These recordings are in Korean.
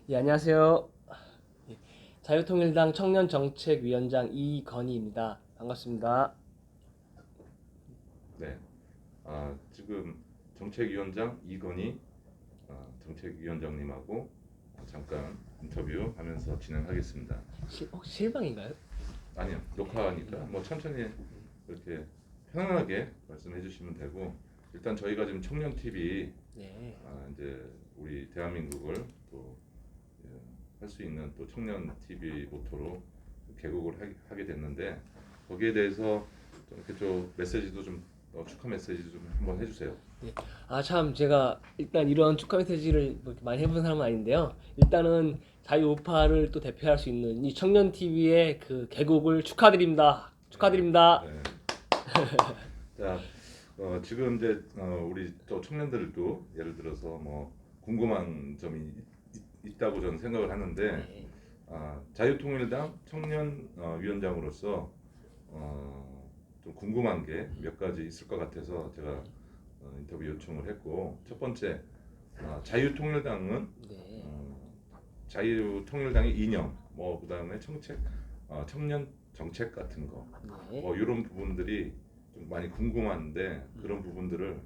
예, 안녕하세요. 예, 자유통일당 청년정책위원장 이건희입니다. 반갑습니다. 네. 지금 정책위원장 이건희 정책위원장님하고 잠깐 인터뷰하면서 진행하겠습니다. 혹시 실방인가요? 아니요, 녹화니까 뭐 천천히 이렇게 편안하게 말씀해 주시면 되고, 일단 저희가 지금 청년 TV 네. 이제 우리 대한민국을 또 할 수 있는 또 청년 TV 모토로 개국을 하게 됐는데, 거기에 대해서 좀 이렇게 좀 메시지도 좀 축하 메시지 좀 한번 해주세요. 네. 참, 제가 일단 이런 축하 메시지를 뭐 이렇게 많이 해본 사람은 아닌데요. 일단은 자유우파를 또 대표할 수 있는 이 청년TV의 그 개국을 축하드립니다. 축하드립니다. 네. 자, 지금 이제 우리 또 청년들도 예를 들어서 뭐 궁금한 점이 있다고 저는 생각을 하는데, 네. 자유통일당 청년 위원장으로서 좀 궁금한 게 몇 가지 있을 것 같아서 제가 인터뷰 요청을 했고, 첫 번째, 자유통일당은 네. 자유통일당의 이념, 뭐 그다음에 청년 정책 같은 거, 네. 뭐 이런 부분들이 좀 많이 궁금한데, 그런 부분들을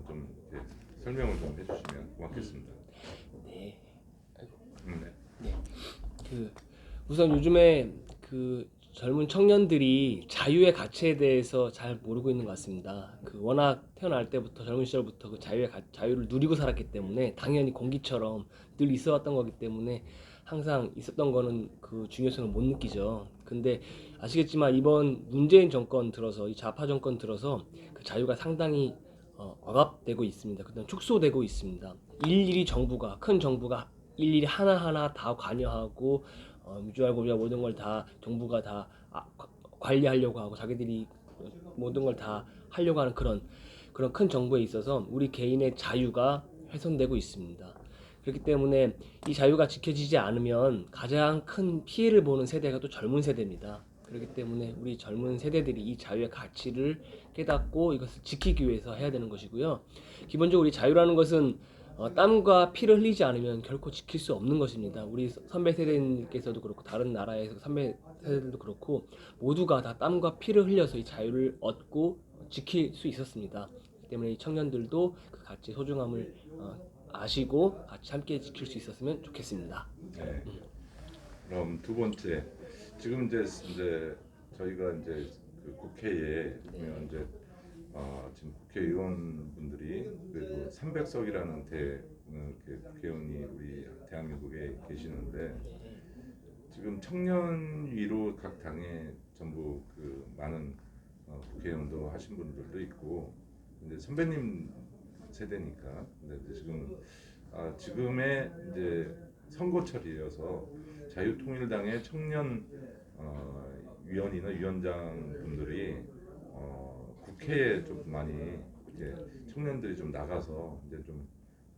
좀 이렇게 설명을 좀 해주시면 고맙겠습니다. 네. 아이고. 네. 네. 그 우선 요즘에 그 젊은 청년들이 자유의 가치에 대해서 잘 모르고 있는 것 같습니다. 워낙 태어날 때부터 젊은 시절부터 그 자유를 누리고 살았기 때문에 당연히 공기처럼 늘 있어왔던 거기 때문에 항상 있었던 거는 그 중요성을 못 느끼죠. 근데 아시겠지만 이번 문재인 정권 들어서 이 좌파 정권 들어서 그 자유가 상당히 억압되고 있습니다. 그다음 축소되고 있습니다. 일일이 정부가 큰 정부가 일일이 하나하나 다 관여하고 유주알고비와 모든 걸 다 정부가 다 관리하려고 하고 자기들이 모든 걸 다 하려고 하는 그런 큰 정부에 있어서 우리 개인의 자유가 훼손되고 있습니다. 그렇기 때문에 이 자유가 지켜지지 않으면 가장 큰 피해를 보는 세대가 또 젊은 세대입니다. 그렇기 때문에 우리 젊은 세대들이 이 자유의 가치를 깨닫고 이것을 지키기 위해서 해야 되는 것이고요. 기본적으로 이 자유라는 것은 땀과 피를 흘리지 않으면 결코 지킬 수 없는 것입니다. 우리 선배 세대님께서도 그렇고 다른 나라에서 선배 세대들도 그렇고 모두가 다 땀과 피를 흘려서 이 자유를 얻고 지킬 수 있었습니다. 그렇기 때문에 이 청년들도 그 가치 소중함을 아시고 같이 함께 지킬 수 있었으면 좋겠습니다. 네. 그럼 두 번째, 지금 이제 저희가 이제 그 국회에 보면 이제 지금 국회의원분들이 그래도 300석이라는 국회의원이 우리 대한민국에 계시는데, 지금 청년위로 각 당에 전부 그 많은 국회의원도 하신 분들도 있고, 근데 선배님 세대니까. 근데 이제 지금의 이제 선거철이어서 자유통일당의 청년 위원이나 위원장분들이 국회에 좀 많이 이제 청년들이 좀 나가서 이제 좀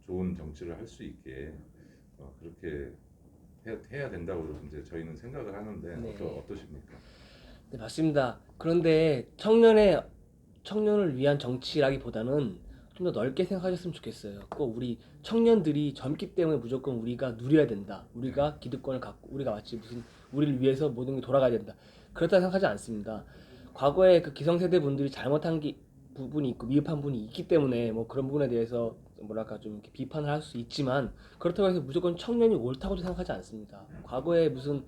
좋은 정치를 할 수 있게 그렇게 해야 된다고 이제 저희는 생각을 하는데, 네. 어떠십니까? 네, 맞습니다. 그런데 청년을 위한 정치라기보다는 좀 더 넓게 생각하셨으면 좋겠어요. 꼭 우리 청년들이 젊기 때문에 무조건 우리가 누려야 된다. 네. 우리가 기득권을 갖고 우리가 마치 무슨 우리를 위해서 모든 게 돌아가야 된다. 그렇다 생각하지 않습니다. 과거에 그 기성세대 분들이 잘못한 부분이 있고 미흡한 부분이 있기 때문에 뭐 그런 부분에 대해서 뭐랄까 좀 이렇게 비판을 할 수 있지만 그렇다고 해서 무조건 청년이 옳다고도 생각하지 않습니다. 과거에 무슨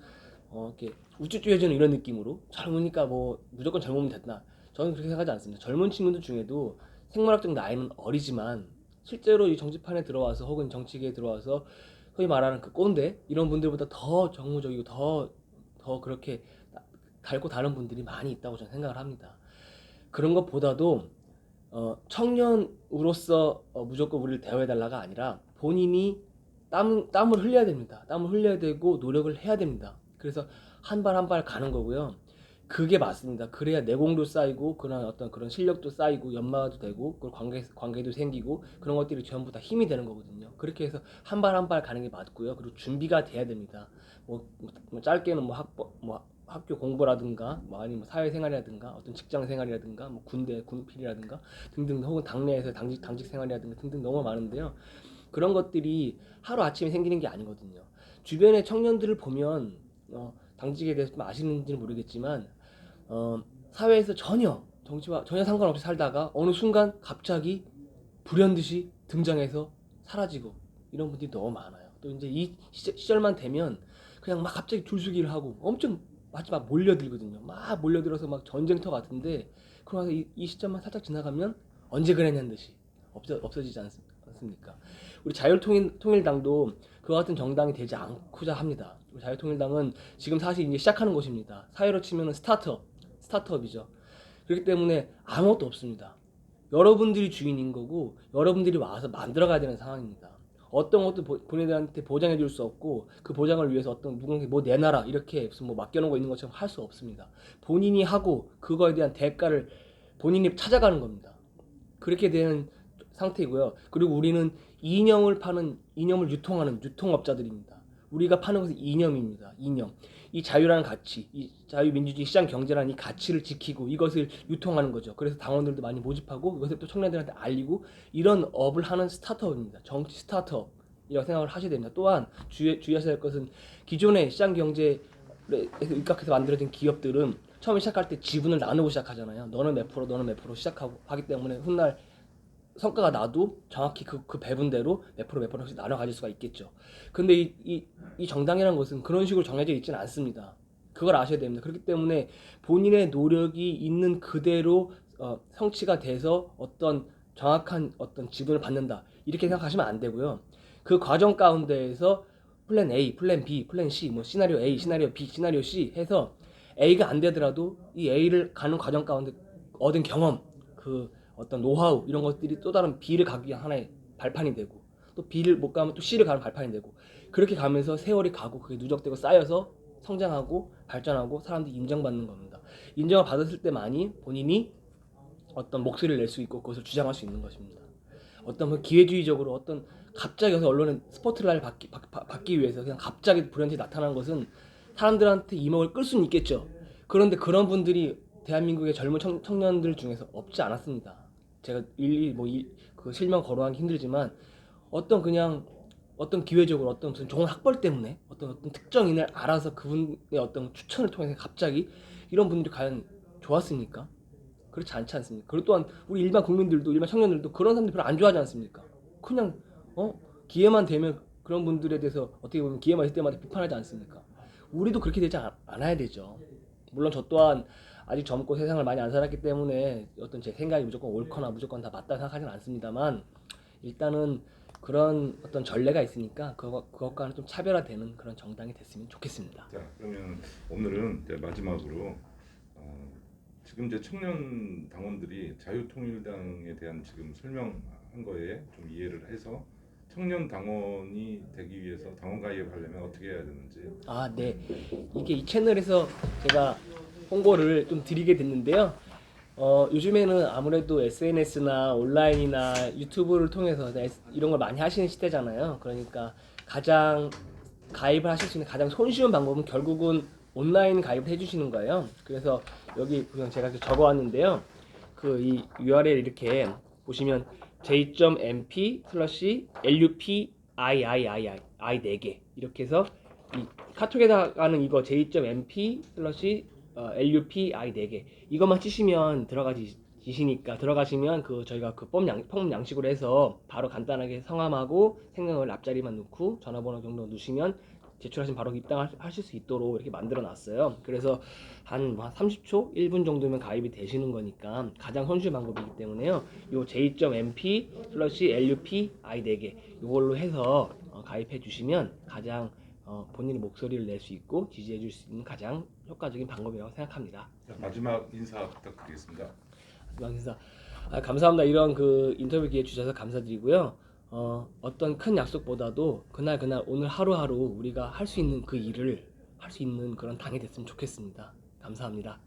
이렇게 우쭈쭈해지는 이런 느낌으로 젊으니까 뭐 무조건 젊으면 됐나? 저는 그렇게 생각하지 않습니다. 젊은 친구들 중에도 생물학적 나이는 어리지만 실제로 이 정치판에 들어와서 혹은 정치계에 들어와서 소위 말하는 그 꼰대 이런 분들보다 더 정무적이고 더 그렇게 달고 다른 분들이 많이 있다고 저는 생각을 합니다. 그런 것보다도 청년으로서 무조건 우리를 대우해달라가 아니라 본인이 땀을 흘려야 됩니다. 땀을 흘려야 되고 노력을 해야 됩니다. 그래서 한 발 한 발 가는 거고요. 그게 맞습니다. 그래야 내공도 쌓이고 그런 어떤 그런 실력도 쌓이고 연마도 되고 그 관계도 생기고 그런 것들이 전부 다 힘이 되는 거거든요. 그렇게 해서 한 발 한 발 가는 게 맞고요. 그리고 준비가 돼야 됩니다. 뭐 짧게는 뭐 학교 공부라든가 뭐 아니면 사회생활이라든가 어떤 직장생활이라든가 뭐 군대 군필이라든가 등등 혹은 당내에서 당직 생활이라든가 등등 너무 많은데요. 그런 것들이 하루 아침에 생기는 게 아니거든요. 주변의 청년들을 보면 당직에 대해서 좀 아시는지는 모르겠지만 사회에서 전혀 정치와 전혀 상관없이 살다가 어느 순간 갑자기 불현듯이 등장해서 사라지고 이런 분들이 너무 많아요. 또 이제 이 시절만 되면 그냥 막 갑자기 줄서기를 하고 엄청 마지막 몰려들거든요. 막 몰려들어서 막 전쟁터 같은데 그러면서 이 시점만 살짝 지나가면 언제 그랬냐는 듯이 없어지지 않습니까? 우리 자유통일당도 그와 같은 정당이 되지 않고자 합니다. 우리 자유통일당은 지금 사실 이제 시작하는 곳입니다. 사회로 치면 스타트업이죠. 그렇기 때문에 아무것도 없습니다. 여러분들이 주인인 거고 여러분들이 와서 만들어가야 되는 상황입니다. 어떤 것도 본인들한테 보장해 줄 수 없고 그 보장을 위해서 어떤 누군가에게 뭐 내놔라 이렇게 무슨 뭐 맡겨놓은 거 있는 것처럼 할 수 없습니다. 본인이 하고 그거에 대한 대가를 본인이 찾아가는 겁니다. 그렇게 되는 상태이고요. 그리고 우리는 이념을 유통하는 유통업자들입니다. 우리가 파는 것은 이념입니다. 이념. 이 자유라는 가치, 이 자유민주주의 시장 경제라는 이 가치를 지키고 이것을 유통하는 거죠. 그래서 당원들도 많이 모집하고 이것을 또 청년들한테 알리고 이런 업을 하는 스타트업입니다. 정치 스타트업이라고 생각을 하셔야 됩니다. 또한 주의하셔야 할 것은 기존의 시장 경제에서 입각해서 만들어진 기업들은 처음에 시작할 때 지분을 나누고 시작하잖아요. 너는 몇 프로, 너는 몇 프로 시작하고 하기 때문에 훗날 성과가 나도 정확히 그 배분대로 몇 프로씩 나눠 가질 수가 있겠죠. 근데 이 정당이라는 것은 그런 식으로 정해져 있지는 않습니다. 그걸 아셔야 됩니다. 그렇기 때문에 본인의 노력이 있는 그대로 성취가 돼서 어떤 정확한 어떤 지분을 받는다. 이렇게 생각하시면 안 되고요. 그 과정 가운데에서 플랜 A, 플랜 B, 플랜 C, 뭐 시나리오 A, 시나리오 B, 시나리오 C 해서 A가 안 되더라도 이 A를 가는 과정 가운데 얻은 경험, 그 어떤 노하우 이런 것들이 또 다른 B를 가기 위한 하나의 발판이 되고 또 B를 못 가면 또 C를 가는 발판이 되고 그렇게 가면서 세월이 가고 그게 누적되고 쌓여서 성장하고 발전하고 사람들이 인정받는 겁니다. 인정을 받았을 때만이 본인이 어떤 목소리를 낼 수 있고 그것을 주장할 수 있는 것입니다. 어떤 기회주의적으로 어떤 갑자기 여기서 언론의 스포트라이트를 받기 위해서 그냥 갑자기 불현듯이 나타난 것은 사람들한테 이목을 끌 수는 있겠죠. 그런데 그런 분들이 대한민국의 젊은 청년들 중에서 없지 않았습니다. 제가 일일이 그 실명 거론하기 힘들지만 어떤 기회적으로 어떤 무슨 좋은 학벌 때문에 어떤 특정인을 알아서 그분의 어떤 추천을 통해서 갑자기 이런 분들이 과연 좋았습니까? 그렇지 않지 않습니까? 그리고 또한 우리 일반 국민들도 일반 청년들도 그런 사람들 별로 안 좋아하지 않습니까? 그냥 기회만 되면 그런 분들에 대해서 어떻게 보면 기회만 있을 때마다 비판하지 않습니까? 우리도 그렇게 되지 않아야 되죠. 물론 저 또한 아직 젊고 세상을 많이 안 살았기 때문에 어떤 제 생각이 무조건 옳거나 무조건 다 맞다 생각하지는 않습니다만 일단은 그런 어떤 전례가 있으니까 그것과는 좀 차별화되는 그런 정당이 됐으면 좋겠습니다. 자, 그러면 오늘은 이제 마지막으로 지금 이제 청년 당원들이 자유통일당에 대한 지금 설명한 거에 좀 이해를 해서 청년 당원이 되기 위해서 당원 가입하려면 어떻게 해야 되는지. 아, 네. 이게 이 채널에서 제가 홍보를 좀 드리게 됐는데요. 요즘에는 아무래도 SNS나 온라인이나 유튜브를 통해서 이런 걸 많이 하시는 시대잖아요. 그러니까 가장 가입을 하실 수 있는 가장 손쉬운 방법은 결국은 온라인 가입을 해주시는 거예요. 그래서 여기 그냥 제가 이렇게 적어왔는데요. 그 이 URL 이렇게 보시면 j.mp/lupiii 4개 이렇게 해서 이 카톡에다가는 이거 j.mp/lupi 4개 이것만 치시면 들어가시니까 들어가시면 그 저희가 그 폼 양식으로 해서 바로 간단하게 성함하고 생년월 앞자리만 넣고 전화번호 정도 넣으시면 제출하신 바로 입당하실 수 있도록 이렇게 만들어 놨어요. 그래서 한 30초, 1분 정도면 가입이 되시는 거니까 가장 손쉬운 방법이기 때문에요. 요 j.mp/lupi 4개 이걸로 해서 가입해 주시면 가장 본인의 목소리를 낼 수 있고 지지해 줄 수 있는 가장 효과적인 방법이라고 생각합니다. 자, 마지막 인사 부탁드리겠습니다. 마지막 인사. 감사합니다. 이런 그 인터뷰 기회 주셔서 감사드리고요. 어떤 큰 약속보다도 그날 오늘 하루하루 우리가 할 수 있는 그 일을 할 수 있는 그런 당이 됐으면 좋겠습니다. 감사합니다.